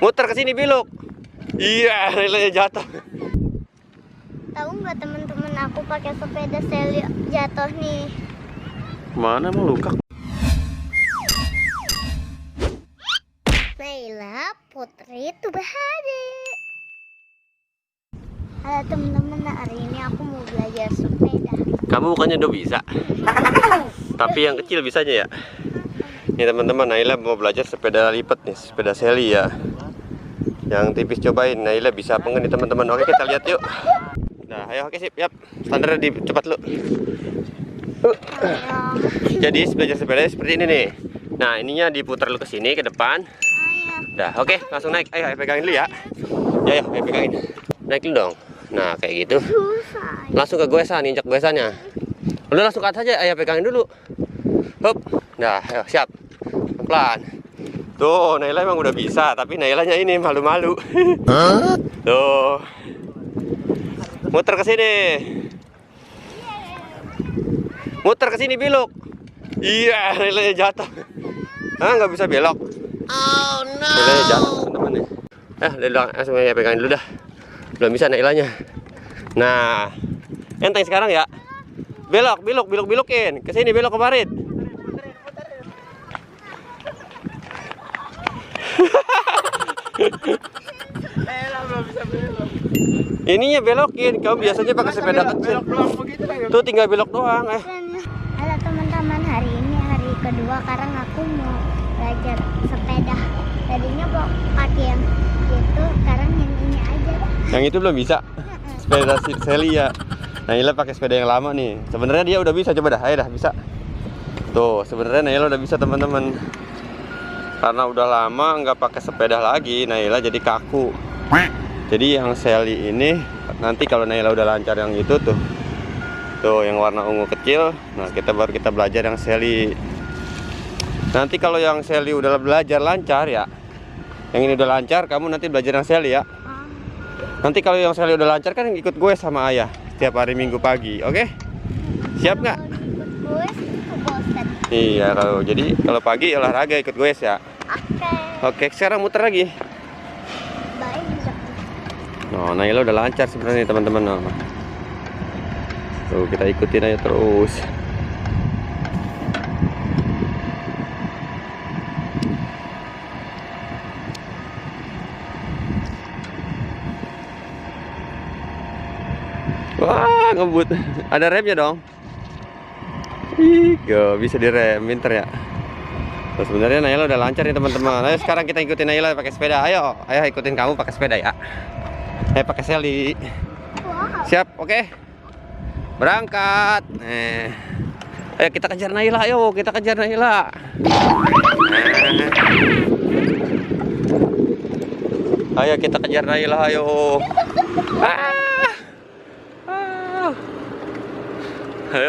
Muter ke sini belok. Iya, Nailanya jatuh. Tahu nggak teman-teman, aku pakai sepeda seli jatuh nih. Mana emang luka? Naila Putri Tubahari. Halo teman-teman, hari ini aku mau belajar sepeda. Kamu bukannya udah bisa? Tapi yang kecil bisanya ya. Ini teman-teman, Naila mau belajar sepeda lipat nih, sepeda seli ya. Yang tipis cobain, Naila bisa apa enggak nih teman-teman? Oke, kita lihat yuk. Nah, ayo, oke sip, yap. Standarnya di cepat lu. Jadi belajar sepeda seperti ini nih. Nah, ininya diputar lu ke sini, ke depan. Dah, oke, langsung naik. Ayo pegangin dulu ya. Ya, ayo pegangin. Naik dulu dong. Nah, kayak gitu. Langsung ke goesan, injak goesannya. Udah langsung ke atas aja, ayo pegangin dulu. Hop. Nah, ayo siap. Pelan. Tuh, Naila emang udah bisa, tapi Nailanya ini malu-malu. Tuh. Muter ke sini. Muter ke sini belok. Iya, Nailanya jatuh. Ah, nggak bisa belok. Oh no. Nailanya jatuh, teman-teman. Udah langsung aja pegangin dulu dah. Belum bisa Nailanya. Nah, enteng sekarang ya. Belokin. Ke sini belok kemarin. Ininya belokin, kamu biasanya pakai sepeda kecil. Tuh tinggal belok doang. Halo teman-teman, hari ini hari kedua karena aku mau belajar sepeda. Tadinya pakai yang itu, sekarang yang ini aja. Yang itu belum bisa. Sepeda seli ya. Naila pakai sepeda yang lama nih. Sebenarnya dia udah bisa, coba dah, ayo dah bisa. Tuh, sebenarnya Naila udah bisa teman-teman. Karena udah lama nggak pakai sepeda lagi, Naila jadi kaku. Jadi yang seli ini nanti kalau Naila udah lancar yang itu tuh yang warna ungu kecil. Nah, kita belajar yang seli. Nanti kalau yang seli udah belajar lancar ya, yang ini udah lancar, kamu nanti belajar yang seli ya. Nanti kalau yang seli udah lancar kan ikut gue sama ayah setiap hari Minggu pagi, oke? Siap nggak? Iya, kalau pagi olahraga ikut gue ya. Oke, sekarang muter lagi. Oh, Naila udah lancar sebenarnya teman-teman. Tuh, kita ikutin aja terus. Wah, ngebut. Ada remnya dong. Ih, bisa direm, pinter ya. Terus sebenarnya Naila udah lancar nih teman-teman. Ayo sekarang kita ikutin Naila pakai sepeda. Ayo ikutin kamu pakai sepeda ya. Pakai seli. Siap, oke. Berangkat. Ayo kita kejar Naila, ayo kita kejar Naila. Ayo kita kejar Naila, ayo.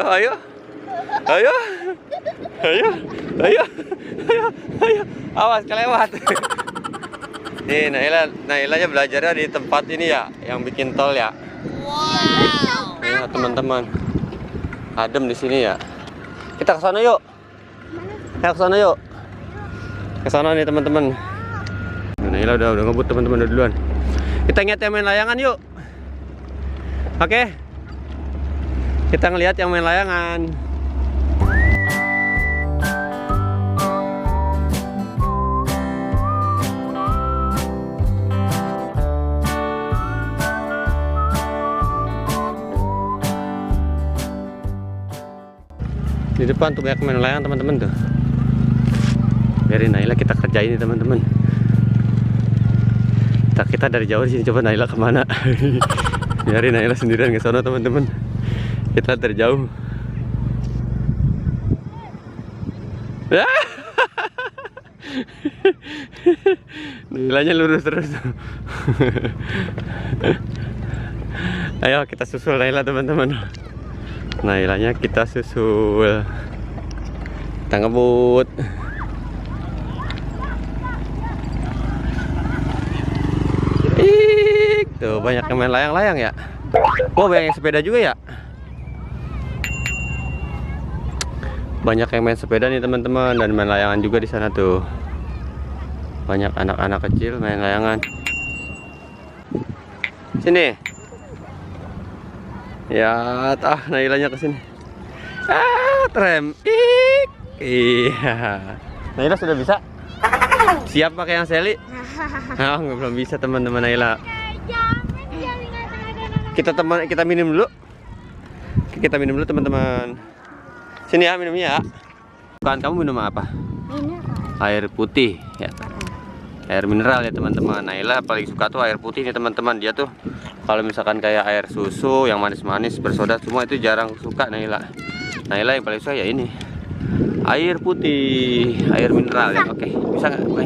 Ayo. Awas kelewat. Nih Nailanya belajarnya di tempat ini ya, yang bikin tol ya. Wow. Ya teman-teman, adem di sini ya. Kita ke sana yuk. Ke sana yuk. Ke sana nih teman-teman. Naila udah ngebut teman-teman duluan. Kita ngeliat yang main layangan yuk. Oke. Kita ngeliat yang main layangan. Di depan tuh banyak main layangan teman-teman tuh. Biarin Naila kita kerjain nih teman-teman. Kita dari jauh di sini, coba Naila kemana? Biarin Naila sendirian ke sana teman-teman. Kita dari jauh. Nailanya lurus terus. Ayo kita susul Naila teman-teman. Nailanya kita susul. Kita ngebut. Tuh banyak yang main layang-layang ya. Oh, banyak yang sepeda juga ya. Banyak yang main sepeda nih teman-teman, dan main layangan juga di sana tuh. Banyak anak-anak kecil main layangan. Sini. Ya, Nailanya ke sini. Trem. Iya. Naila sudah bisa? Siap pakai yang Sally? Belum bisa teman-teman Naila. Kita minum dulu. Kita minum dulu teman-teman. Sini ya minumnya ya. Bukan, kamu minum apa? Mineral. Air putih ya. Air mineral ya teman-teman. Naila paling suka tuh air putih nih teman-teman. Dia tuh kalau misalkan kayak air susu yang manis-manis bersoda semua itu jarang suka Naila. Naila yang paling suka ya ini. Air putih, air mineral ya. Oke, bisa nggak? Oke.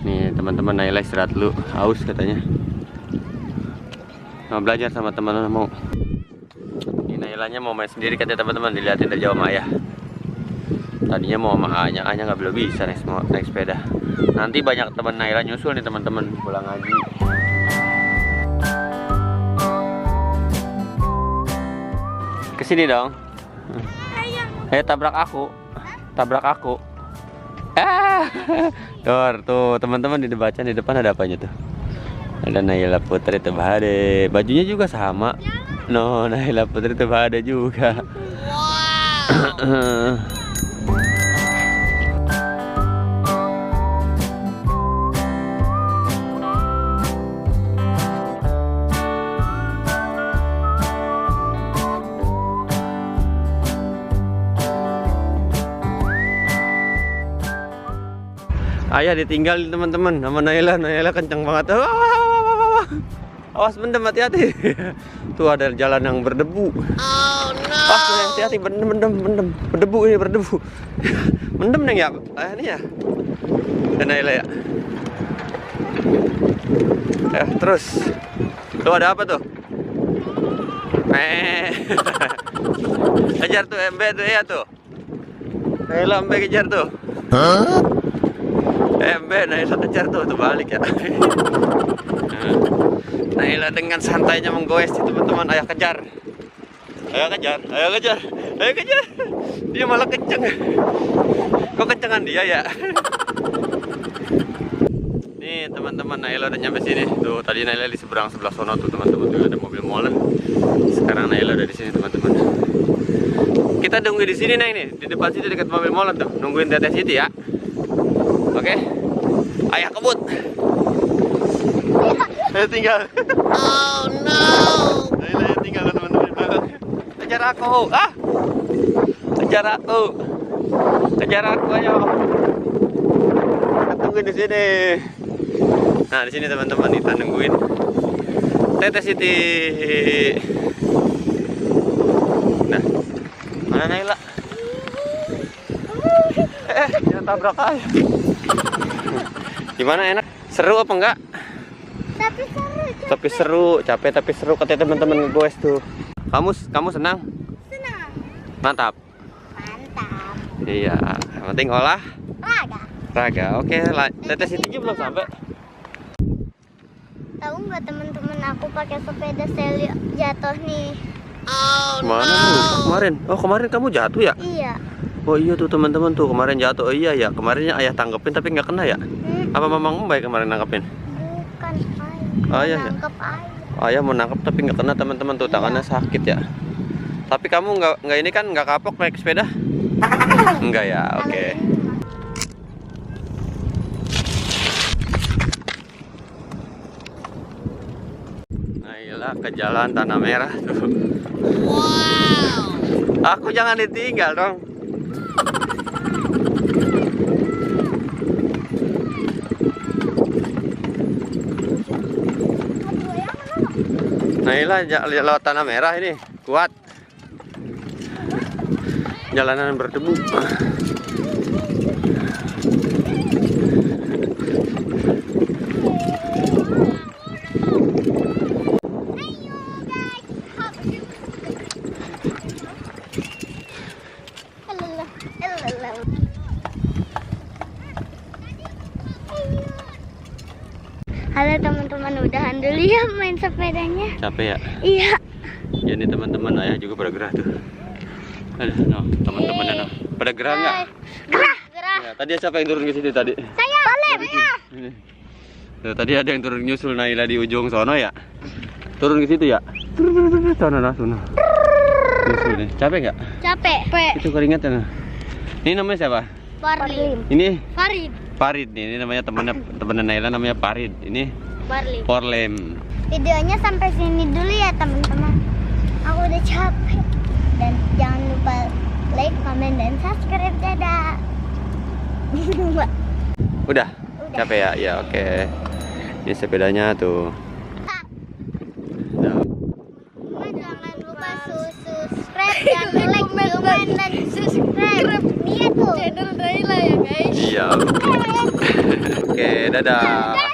Nih teman-teman, Naila istirahat dulu. Haus katanya. Mau belajar sama teman-teman mau. Ini Nailanya mau main sendiri katanya teman-teman. Dilihatin dari jauh sama ayah. Tadinya mau sama Anya nggak belum bisa naik sepeda. Nanti banyak teman Naila nyusul nih teman-teman pulang ngaji. Kesini dong. Ayo tabrak aku. Tabrak aku. Tuh teman-teman di depan ada apanya tuh? Ada Naila Putri Tebade. Bajunya juga sama. No, Naila Putri Tebade juga. Wow. Ayah ditinggalin teman-teman sama Naila. Naila kencang banget. Awas mendem, hati-hati. Tuh ada jalan yang berdebu. Oh no. Hati-hati, mendem. Berdebu ini, berdebu. Mendem neng ya. Ini ya. Dan Naila ya. Terus. Tuh ada apa tuh? Kejar tuh MB tuh ya tuh. Naila MB kejar tuh. Naila kejar tuh balik ya. Naila dengan santainya menggoes itu teman-teman. Ayah kejar. Dia malah kenceng. Kok kencengan dia ya? Nih teman-teman, Naila udah nyampe sini. Tuh tadi Naila di seberang sebelah sono tuh teman-teman. Tuh ada mobil molen. Sekarang Naila udah di sini teman-teman. Kita tunggu di sini nih, di depan situ dekat mobil molen tuh. Nungguin Teteh Siti ya. Oke. Ayah kebut. Saya tinggal. Oh no. Naila tinggal teman-teman di belakang. Kejar aku. Kejar aku ayo. Kita tungguin di sini. Nah, di sini teman-teman kita nungguin Teteh Siti. Nah, mana Naila? Jangan tabrak aja. Gimana, enak? Seru apa enggak? Tapi seru, capek tapi seru katanya teman-teman ngegoes tuh. Kamu senang? Senang. Mantap. Iya, yang penting olah raga. Oke, Teteh Siti belum sampai. Tahu nggak teman-teman, aku pakai sepeda Sally jatuh nih. Mana tuh kemarin? Oh, kemarin kamu jatuh ya? Iya. Oh iya tuh teman-teman tuh kemarin jatuh. Oh iya ya, kemarinnya ayah tanggepin tapi nggak kena ya? Apa mamang Mbak kemarin nangkepin? Bukan, ayah. Nangkep Ayah mau nangkep tapi nggak kena teman-teman tuh, tangannya sakit ya. Tapi kamu nggak ini kan nggak kapok naik sepeda? Enggak ya, oke. Naila ke jalan Tanah Merah tuh. Wow. Aku jangan ditinggal dong. Naila lewat Tanah Merah ini kuat. Jalanan berdebu. Halo teman-teman, udahan dulu ya main sepedanya. Capek ya? Iya. Ya ini teman-teman, ayah juga pada gerah tuh. No, teman-temannya no. Pada gerah nggak? Gerah. Ya, tadi siapa yang turun ke sini tadi? Saya. Balik. Tuh, tadi ada yang turun nyusul Naila di ujung sono ya. Turun ke situ ya. Sono. Nyusul nih. Capek nggak? Capek. Itu keringetan. Ini namanya siapa? Parlim. Ini Farid. Parid nih. Ini namanya temannya Naila namanya Parid. Ini Parlim. Porlem. Videonya sampai sini dulu ya teman-teman. Aku udah capek. Dan jangan lupa like, comment, dan subscribe. Dadah. Udah? Capek ya? Ya oke. Ini sepedanya tuh. Jangan lupa subscribe dan like, comment, dan subscribe. Lihat tuh. Channel Naila ya guys. Iya. Oke, dadah.